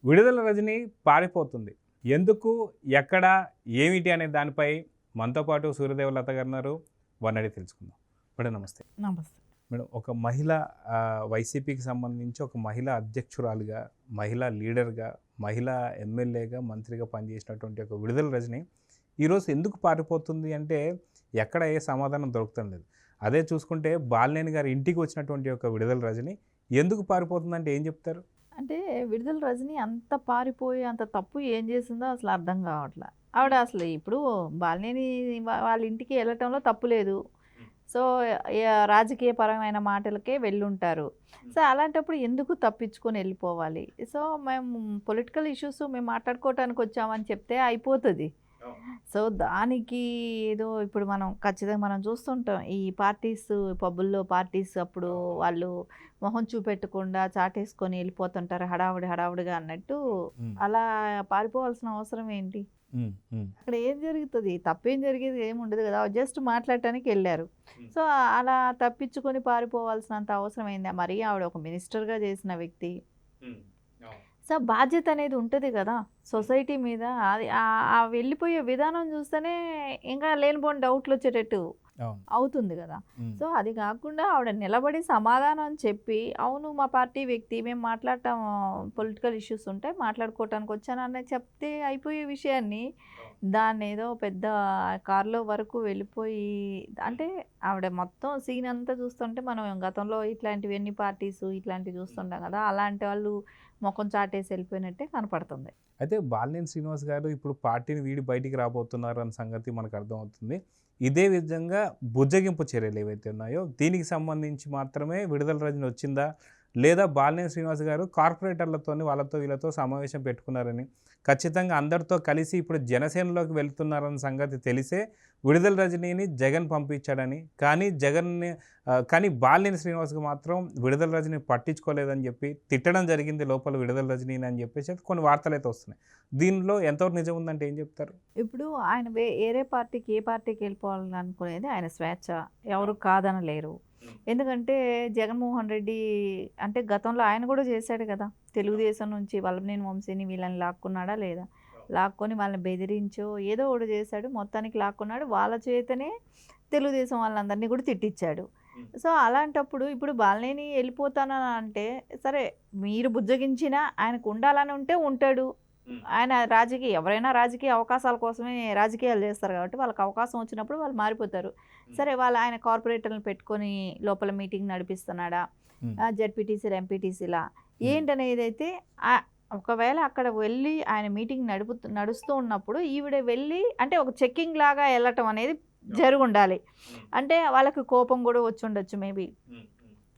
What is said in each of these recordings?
విడుదల రజని పారిపోతుంది. ఎందుకు, ఎక్కడ, ఏమిటి అనే దానిపై మనతో పాటు సూర్యదేవలత గారు ఉన్నారు. వారిని అడిగి తెలుసుకుందాం. మేడం నమస్తే. నమస్తే. మేడం, ఒక మహిళ వైసీపీకి సంబంధించి ఒక మహిళా అధ్యక్షురాలుగా, మహిళా లీడర్గా, మహిళా ఎమ్మెల్యేగా, మంత్రిగా పనిచేసినటువంటి ఒక విడుదల రజని ఈరోజు ఎందుకు పారిపోతుంది అంటే ఎక్కడ ఏ సమాధానం దొరుకుతం లేదు. అదే చూసుకుంటే బాలినేని గారి ఇంటికి వచ్చినటువంటి ఒక విడుదల రజని ఎందుకు పారిపోతుందంటే ఏం చెప్తారు? అంటే విడుదల రజని అంత పారిపోయి అంత తప్పు ఏం చేసిందో అసలు అర్థం కావట్లే. ఆవిడ అసలు ఇప్పుడు బాలినేని వాళ్ళ ఇంటికి వెళ్ళటంలో తప్పు లేదు. సో రాజకీయపరమైన మాటలకే వెళ్ళుంటారు. సో అలాంటప్పుడు ఎందుకు తప్పించుకొని వెళ్ళిపోవాలి? సో మేము పొలిటికల్ ఇష్యూస్ మేము మాట్లాడుకోవటానికి వచ్చామని చెప్తే అయిపోతుంది. సో దానికి ఏదో ఇప్పుడు మనం ఖచ్చితంగా మనం చూస్తుంటాం ఈ పార్టీస్, పబ్బుల్లో పార్టీస్ అప్పుడు వాళ్ళు మొహం చూపెట్టకుండా చాటేసుకొని వెళ్ళిపోతుంటారు హడావుడిగా అన్నట్టు. అలా పారిపోవాల్సిన అవసరం ఏంటి? అక్కడ ఏం జరుగుతుంది? తప్పేం జరిగేది ఏమి ఉండదు కదా, జస్ట్ మాట్లాడటానికి వెళ్ళారు. సో అలా తప్పించుకొని పారిపోవాల్సినంత అవసరం అయిందా? మరి ఆవిడ ఒక మినిస్టర్గా చేసిన వ్యక్తి. సో బాధ్యత అనేది ఉంటుంది కదా సొసైటీ మీద. అది ఆ వెళ్ళిపోయే విధానం చూస్తేనే ఇంకా లేనిపోని డౌట్లు వచ్చేటట్టు అవుతుంది కదా. సో అది కాకుండా ఆవిడ నిలబడి సమాధానం చెప్పి, అవును మా పార్టీ వ్యక్తి, మేము మాట్లాడటం పొలిటికల్ ఇష్యూస్ ఉంటాయి మాట్లాడుకోవటానికి వచ్చానని చెప్తే అయిపోయే విషయాన్ని దాన్ని ఏదో పెద్ద కారులో వరకు వెళ్ళిపోయి, అంటే ఆవిడ మొత్తం సీన్ అంతా చూస్తుంటే మనం గతంలో ఇట్లాంటివి ఎన్ని పార్టీస్ ఇట్లాంటివి చూస్తుంటాం కదా, అలాంటి వాళ్ళు ముఖం చాటేసి వెళ్ళిపోయినట్టే కనపడుతుంది. అయితే బాలినేని శ్రీనివాస్ గారు ఇప్పుడు పార్టీని వీడి బయటికి రాబోతున్నారు అన్న సంగతి మనకు అర్థమవుతుంది. ఇదే విధంగా బుజ్జగింపు చర్యలు ఏవైతే ఉన్నాయో దీనికి సంబంధించి మాత్రమే విడుదల రజని వచ్చిందా, లేదా బాలినేని శ్రీనివాస్ గారు కార్పొరేటర్లతోని వాళ్ళతో వీళ్ళతో సమావేశం పెట్టుకున్నారని, ఖచ్చితంగా అందరితో కలిసి ఇప్పుడు జనసేనలోకి వెళ్తున్నారన్న సంగతి తెలిసే విడుదల రజనీని జగన్ పంపించాడని, కానీ బాలినేని శ్రీనివాస్కి మాత్రం విడుదల రజని పట్టించుకోలేదని చెప్పి తిట్టడం జరిగింది లోపల విడుదల రజనీని అని చెప్పేసి కొన్ని వార్తలు అయితే వస్తున్నాయి. దీనిలో ఎంతవరకు నిజం ఉందంటే ఏం చెప్తారు? ఇప్పుడు ఆయన వేరే పార్టీకి ఏ పార్టీకి వెళ్ళిపోవాలని అనుకునేది ఆయన స్వేచ్ఛ, ఎవరు కాదనలేరు. ఎందుకంటే జగన్మోహన్ రెడ్డి అంటే గతంలో ఆయన కూడా చేశాడు కదా, తెలుగుదేశం నుంచి వల్లభనేని వంశీని వీళ్ళని లాక్కున్నాడా లేదా, లాక్కొని వాళ్ళని బెదిరించో ఏదో ఒకటి చేశాడు, మొత్తానికి లాక్కున్నాడు. వాళ్ళ చేతనే తెలుగుదేశం వాళ్ళందరినీ కూడా తిట్టించాడు. సో అలాంటప్పుడు ఇప్పుడు బాలినేని వెళ్ళిపోతానని అంటే సరే, మీరు బుజ్జగించినా ఆయనకు ఉండాలని ఉంటే ఉంటాడు. ఆయన ఎవరైనా రాజకీయ అవకాశాల కోసమే రాజకీయాలు చేస్తారు కాబట్టి వాళ్ళకి అవకాశం వచ్చినప్పుడు వాళ్ళు మారిపోతారు. సరే, ఆయన కార్పొరేటర్లను పెట్టుకొని లోపల మీటింగ్ నడిపిస్తున్నాడా, జెడ్పీటీసీలు ఎంపీటీసీలా ఏంటనేది అయితే ఒకవేళ అక్కడ వెళ్ళి ఆయన మీటింగ్ నడుస్తూ ఉన్నప్పుడు ఈవిడ వెళ్ళి అంటే ఒక చెక్కింగ్ లాగా వెళ్ళటం అనేది జరుగుండాలి. అంటే వాళ్ళకి కోపం కూడా వచ్చి ఉండొచ్చు మేబీ,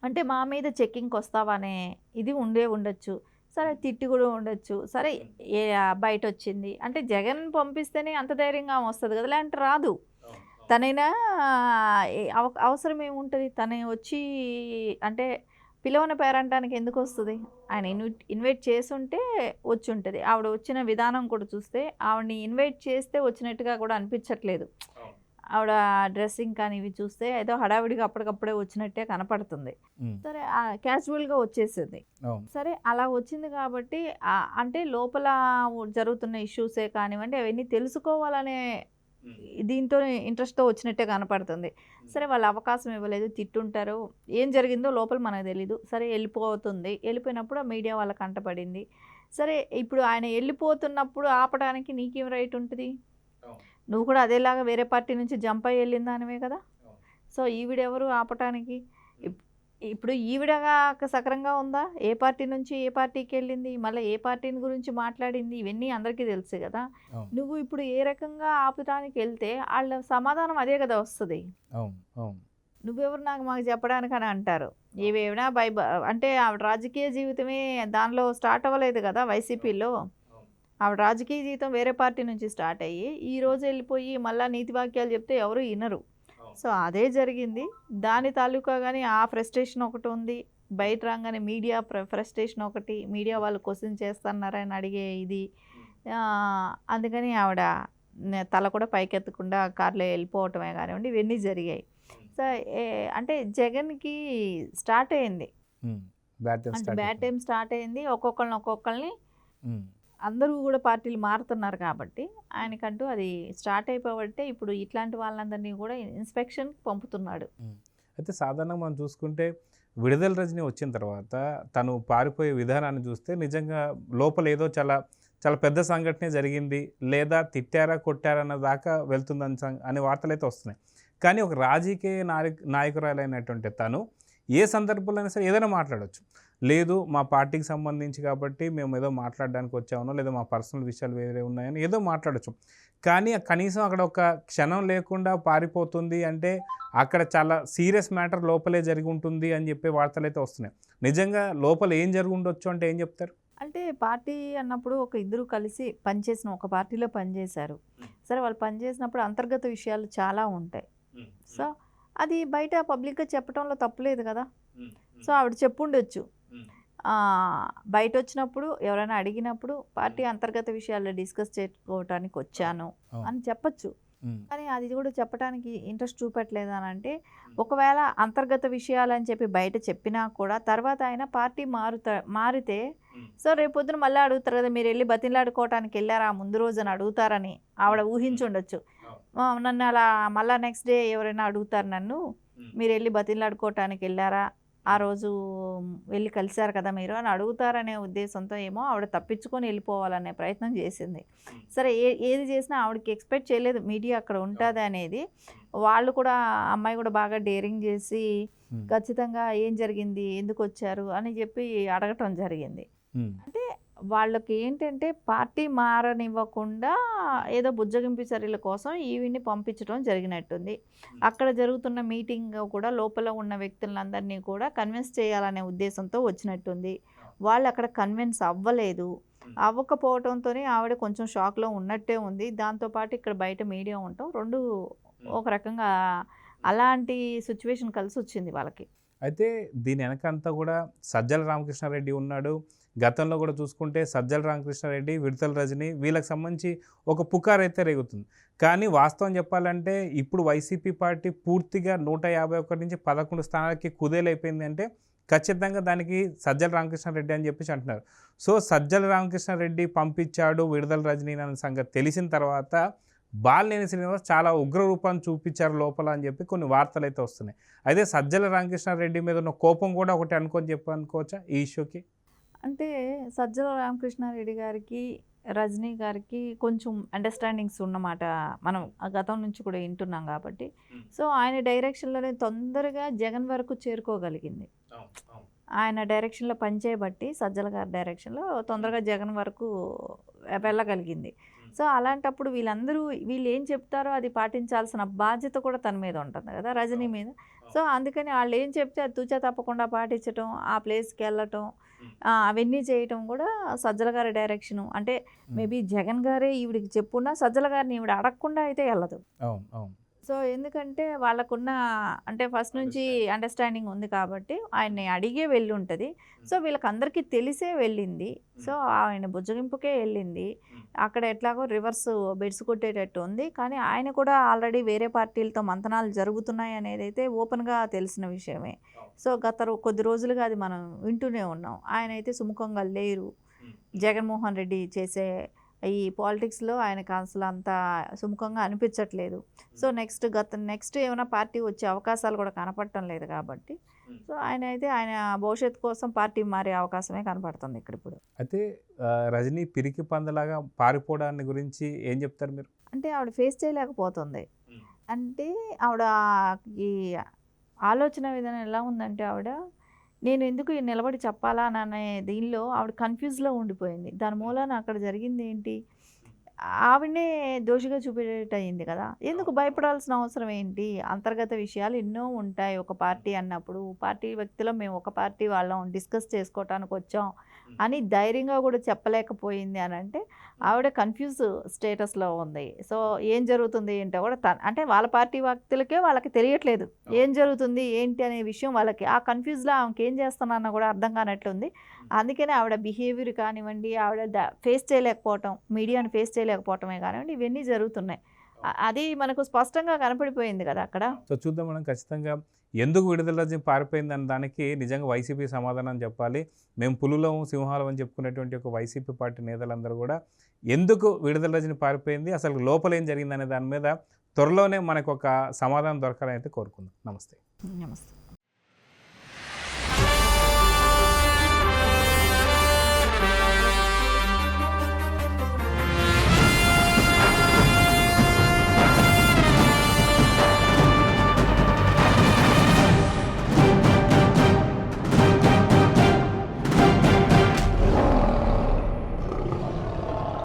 అంటే మా మీద చెక్కింగ్కి వస్తావా అనే ఇది ఉండొచ్చు. సరే, తిట్టి కూడా ఉండొచ్చు. సరే, బయట వచ్చింది అంటే జగన్ పంపిస్తేనే అంత ధైర్యంగా వస్తుంది కదా, లేదంటే రాదు. తనైనా అవసరం ఏముంటుంది, తను వచ్చి అంటే పిలవని పేరంటానికి ఎందుకు వస్తుంది? ఆయన ఇన్వైట్ చేసుంటే వచ్చి ఉంటుంది. ఆవిడ వచ్చిన విధానం కూడా చూస్తే ఆవిడని ఇన్వైట్ చేస్తే వచ్చినట్టుగా కూడా అనిపించట్లేదు. ఆవిడ డ్రెస్సింగ్ కానీ ఇవి చూస్తే ఏదో హడావిడిగా అప్పటికప్పుడే వచ్చినట్టే కనపడుతుంది. సరే, క్యాజువల్గా వచ్చేసింది. సరే, అలా వచ్చింది కాబట్టి అంటే లోపల జరుగుతున్న ఇష్యూసే కానివ్వండి అవన్నీ తెలుసుకోవాలనే దీంతో ఇంట్రెస్ట్తో వచ్చినట్టే కనపడుతుంది. సరే, వాళ్ళు అవకాశం ఇవ్వలేదు, తిట్టుంటారు, ఏం జరిగిందో లోపల మనకు తెలీదు. సరే, వెళ్ళిపోయినప్పుడు ఆ మీడియా వాళ్ళకి కంటపడింది. సరే, ఇప్పుడు ఆయన వెళ్ళిపోతున్నప్పుడు ఆపడానికి నీకేం రైట్ ఉంటుంది? నువ్వు కూడా అదేలాగా వేరే పార్టీ నుంచి జంప్ అయ్యి వెళ్ళిందానివే కదా. సో ఈవిడెవరు ఆపటానికి? ఇప్పుడు ఈవిడగా సక్రంగా ఉందా? ఏ పార్టీ నుంచి ఏ పార్టీకి వెళ్ళింది, మళ్ళీ ఏ పార్టీని గురించి మాట్లాడింది, ఇవన్నీ అందరికీ తెలుసు కదా. నువ్వు ఇప్పుడు ఏ రకంగా ఆపటానికి వెళ్తే వాళ్ళ సమాధానం అదే కదా వస్తుంది. నువ్వెవరు మాకు చెప్పడానికి అని అంటారు. ఏవేమైనా అంటే ఆవిడ రాజకీయ జీవితమే దానిలో స్టార్ట్ అవ్వలేదు కదా వైసీపీలో. ఆవిడ రాజకీయ జీవితం వేరే పార్టీ నుంచి స్టార్ట్ అయ్యి ఈరోజు వెళ్ళిపోయి మళ్ళీ నీతి వాక్యాలు చెప్తే ఎవరు వినరు. సో అదే జరిగింది. దాని తాలూకా కానీ ఆ ఫ్రస్ట్రేషన్ ఒకటి ఉంది, బయట రాగానే మీడియా ఫ్రస్ట్రేషన్ ఒకటి, మీడియా వాళ్ళు క్వశ్చన్ చేస్తున్నారని అడిగే ఇది. అందుకని ఆవిడ తల కూడా పైకెత్తకుండా కార్లో వెళ్ళిపోవటమే కానివ్వండి ఇవన్నీ జరిగాయి. సో అంటే జగన్కి స్టార్ట్ అయింది, బ్యాడ్ టైం స్టార్ట్ అయింది. ఒక్కొక్కరిని అందరూ కూడా పార్టీలు మారుతున్నారు కాబట్టి ఆయనకంటూ అది స్టార్ట్ అయిపోబట్టే ఇప్పుడు ఇట్లాంటి వాళ్ళందరినీ కూడా ఇన్స్పెక్షన్కి పంపుతున్నాడు. అయితే సాధారణంగా మనం చూసుకుంటే విడుదల రజని వచ్చిన తర్వాత తను పారిపోయే విధానాన్ని చూస్తే నిజంగా లోపల ఏదో చాలా చాలా పెద్ద సంఘటనే జరిగింది, లేదా తిట్టారా కొట్టారా అన్న దాకా వెళ్తుందని అనే వార్తలు అయితే వస్తున్నాయి. కానీ ఒక రాజకీయ నాయకురాలైనటువంటి తను ఏ సందర్భంలో అయినా సరే ఏదైనా మాట్లాడవచ్చు. లేదు మా పార్టీకి సంబంధించి కాబట్టి మేము ఏదో మాట్లాడడానికి వచ్చామనో, లేదా మా పర్సనల్ విషయాలు వేరే ఉన్నాయని ఏదో మాట్లాడచ్చు. కానీ కనీసం అక్కడ ఒక క్షణం లేకుండా పారిపోతుంది అంటే అక్కడ చాలా సీరియస్ మ్యాటర్ లోపలే జరిగి ఉంటుంది అని చెప్పే వార్తలు అయితే వస్తున్నాయి. నిజంగా లోపల ఏం జరిగి ఉండొచ్చు అంటే ఏం చెప్తారు? అంటే పార్టీ అన్నప్పుడు ఒక ఇద్దరు కలిసి పనిచేసిన ఒక పార్టీలో పనిచేశారు. సరే వాళ్ళు పనిచేసినప్పుడు అంతర్గత విషయాలు చాలా ఉంటాయి. సో అది బయట పబ్లిక్గా చెప్పడంలో తప్పులేదు కదా. సో ఆవిడ చెప్పుండొచ్చు, బయట వచ్చినప్పుడు ఎవరైనా అడిగినప్పుడు పార్టీ అంతర్గత విషయాల్లో డిస్కస్ చేసుకోవటానికి వచ్చాను అని చెప్పచ్చు. కానీ అది కూడా చెప్పడానికి ఇంట్రెస్ట్ చూపెట్టలేదు అని అంటే, ఒకవేళ అంతర్గత విషయాలు అని చెప్పి బయట చెప్పినా కూడా తర్వాత ఆయన పార్టీ మారితే సో రేపొద్దున మళ్ళీ అడుగుతారు కదా, మీరు వెళ్ళి బతిలాడుకోవటానికి వెళ్ళారా ముందు రోజు అని అడుగుతారని ఆవిడ ఊహించుండొచ్చు. నన్ను అలా మళ్ళీ నెక్స్ట్ డే ఎవరైనా అడుగుతారు నన్ను, మీరు వెళ్ళి బతిలాడుకోవటానికి వెళ్ళారా, ఆ రోజు వెళ్ళి కలిశారు కదా మీరు అని అడుగుతారనే ఉద్దేశంతో ఏమో ఆవిడ తప్పించుకొని వెళ్ళిపోవాలనే ప్రయత్నం చేసింది. సరే ఏది చేసినా ఆవిడకి ఎక్స్పెక్ట్ చేయలేదు మీడియా అక్కడ ఉంటుంది అనేది. వాళ్ళు కూడా అమ్మాయి కూడా బాగా డేరింగ్ చేసి ఖచ్చితంగా ఏం జరిగింది, ఎందుకు వచ్చారు అని చెప్పి అడగటం జరిగింది. అంటే వాళ్ళకి ఏంటంటే పార్టీ మారనివ్వకుండా ఏదో బుజ్జగింపు చర్యల కోసం ఈవిని పంపించడం జరిగినట్టుంది. అక్కడ జరుగుతున్న మీటింగ్ కూడా లోపల ఉన్న వ్యక్తులందరినీ కూడా కన్విన్స్ చేయాలనే ఉద్దేశంతో వచ్చినట్టుంది. వాళ్ళు అక్కడ కన్విన్స్ అవ్వకపోవడంతోనే ఆవిడ కొంచెం షాక్లో ఉన్నట్టే ఉంది. దాంతోపాటు ఇక్కడ బయట మీడియా ఉండటం రెండు ఒక రకంగా అలాంటి సిచ్యువేషన్ కలిసి వచ్చింది వాళ్ళకి. అయితే దీని వెనకంతా కూడా సజ్జల రామకృష్ణారెడ్డి ఉన్నాడు. గతంలో కూడా చూసుకుంటే సజ్జల రామకృష్ణారెడ్డి, విడతల రజని వీళ్ళకి సంబంధించి ఒక పుకార్ అయితే రేగుతుంది. కానీ వాస్తవం చెప్పాలంటే ఇప్పుడు వైసీపీ పార్టీ పూర్తిగా 151 నుంచి 11 స్థానాలకి కుదేలైపోయింది అంటే ఖచ్చితంగా దానికి సజ్జల రామకృష్ణారెడ్డి అని చెప్పేసి అంటున్నారు. సో సజ్జల రామకృష్ణారెడ్డి పంపించాడు విడుదల రజని అనే సంగతి తెలిసిన తర్వాత బాలినేని శ్రీనివాస్ చాలా ఉగ్ర రూపాన్ని చూపించారు లోపల అని చెప్పి కొన్ని వార్తలు అయితే వస్తున్నాయి. అయితే సజ్జల రామకృష్ణారెడ్డి మీద ఉన్న కోపం కూడా ఒకటి అనుకోవచ్చా ఈ ఇష్యూకి? అంటే సజ్జల రామకృష్ణారెడ్డి గారికి రజనీ గారికి కొంచెం అండర్స్టాండింగ్స్ ఉన్నమాట మనం గతం నుంచి కూడా వింటున్నాం కాబట్టి. సో ఆయన డైరెక్షన్లోనే తొందరగా జగన్ వరకు చేరుకోగలిగింది. ఆయన డైరెక్షన్లో పనిచేయబట్టి సజ్జల గారి డైరెక్షన్లో తొందరగా జగన్ వరకు వెళ్ళగలిగింది. సో అలాంటప్పుడు వీళ్ళు ఏం చెప్తారో అది పాటించాల్సిన బాధ్యత కూడా తన మీద ఉంటుంది కదా, రజనీ మీద. సో అందుకని వాళ్ళు ఏం చెప్తే అది తూచా తప్పకుండా పాటించటం, ఆ ప్లేస్కి వెళ్ళటం, అవన్నీ చేయటం కూడా సజ్జల గారి డైరెక్షను. అంటే మేబీ జగన్ గారే ఈవిడికి చెప్పున్నా సజ్జల గారిని ఈవిడ అడగకుండా అయితే వెళ్ళదు. సో ఎందుకంటే వాళ్ళకున్న అంటే ఫస్ట్ నుంచి అండర్స్టాండింగ్ ఉంది కాబట్టి ఆయన్ని అడిగే వెళ్ళి ఉంటుంది. సో వీళ్ళకందరికీ తెలిసే వెళ్ళింది. సో ఆయన బుజ్జగింపుకే వెళ్ళింది. అక్కడ ఎట్లాగో రివర్స్ బెడ్స్ కొట్టేటట్టు ఉంది. కానీ ఆయన కూడా ఆల్రెడీ వేరే పార్టీలతో మంతనాలు జరుగుతున్నాయి అనేది అయితే ఓపెన్గా తెలిసిన విషయమే. సో గత కొద్ది రోజులుగా అది మనం వింటూనే ఉన్నాం. ఆయన అయితే సుముఖంగా లేరు. జగన్మోహన్ రెడ్డి చేసే ఈ పాలిటిక్స్లో ఆయనకు అసలు అంత సుముఖంగా అనిపించట్లేదు. సో నెక్స్ట్ ఏమైనా పార్టీ వచ్చే అవకాశాలు కూడా కనపడటం లేదు కాబట్టి సో ఆయన భవిష్యత్తు కోసం పార్టీ మారే అవకాశమే కనపడుతుంది ఇక్కడ ఇప్పుడు. అయితే రజనీ పిరికి పందలాగా పారిపోవడాన్ని గురించి ఏం చెప్తారు మీరు? అంటే ఆవిడ ఫేస్ చేయలేకపోతుంది. అంటే ఆవిడ ఈ ఆలోచన విధానం ఎలా ఉందంటే నేను ఎందుకు నిలబడి చెప్పాలా అనే దీనిలో ఆవిడ కన్ఫ్యూజ్లో ఉండిపోయింది. దాని మూలాన అక్కడ జరిగింది ఏంటి, ఆవిడనే దోషిగా చూపేటట్టు అయింది కదా. ఎందుకు భయపడాల్సిన అవసరం ఏంటి, అంతర్గత విషయాలు ఎన్నో ఉంటాయి. ఒక పార్టీ అన్నప్పుడు పార్టీ వ్యక్తిలో మేము ఒక పార్టీ వాళ్ళం డిస్కస్ చేసుకోవటానికి వచ్చాం అని ధైర్యంగా కూడా చెప్పలేకపోయింది అని అంటే ఆవిడ కన్ఫ్యూజ్ స్టేటస్లో ఉంది. సో ఏం జరుగుతుంది ఏంటో కూడా అంటే వాళ్ళ పార్టీ వ్యక్తులకే వాళ్ళకి తెలియట్లేదు ఏం జరుగుతుంది ఏంటి అనే విషయం. వాళ్ళకి ఆ కన్ఫ్యూజ్లో ఆమెకి ఏం చేస్తున్నానో కూడా అర్థం కానట్లుంది. అందుకనే ఆవిడ బిహేవియర్ కానివ్వండి, ఆవిడ ఫేస్ చేయలేకపోవటం, మీడియాని ఫేస్ చేయలేకపోవటమే కానివ్వండి, ఇవన్నీ జరుగుతున్నాయి. అది మనకు స్పష్టంగా కనపడిపోయింది కదా అక్కడ. సో చూద్దాం మనం ఖచ్చితంగా ఎందుకు విడుదల రజని పారిపోయింది అన్న దానికి నిజంగా వైసీపీ సమాధానం చెప్పాలి. మేము పులులం సింహాలం అని చెప్పుకునేటువంటి ఒక వైసీపీ పార్టీ నేతలందరూ కూడా ఎందుకు విడుదల రజని పారిపోయింది, అసలు లోపల ఏం జరిగిందనే దాని మీద త్వరలోనే మనకు ఒక సమాధానం దొరకాలని అయితే కోరుకుందాం. నమస్తే. నమస్తే.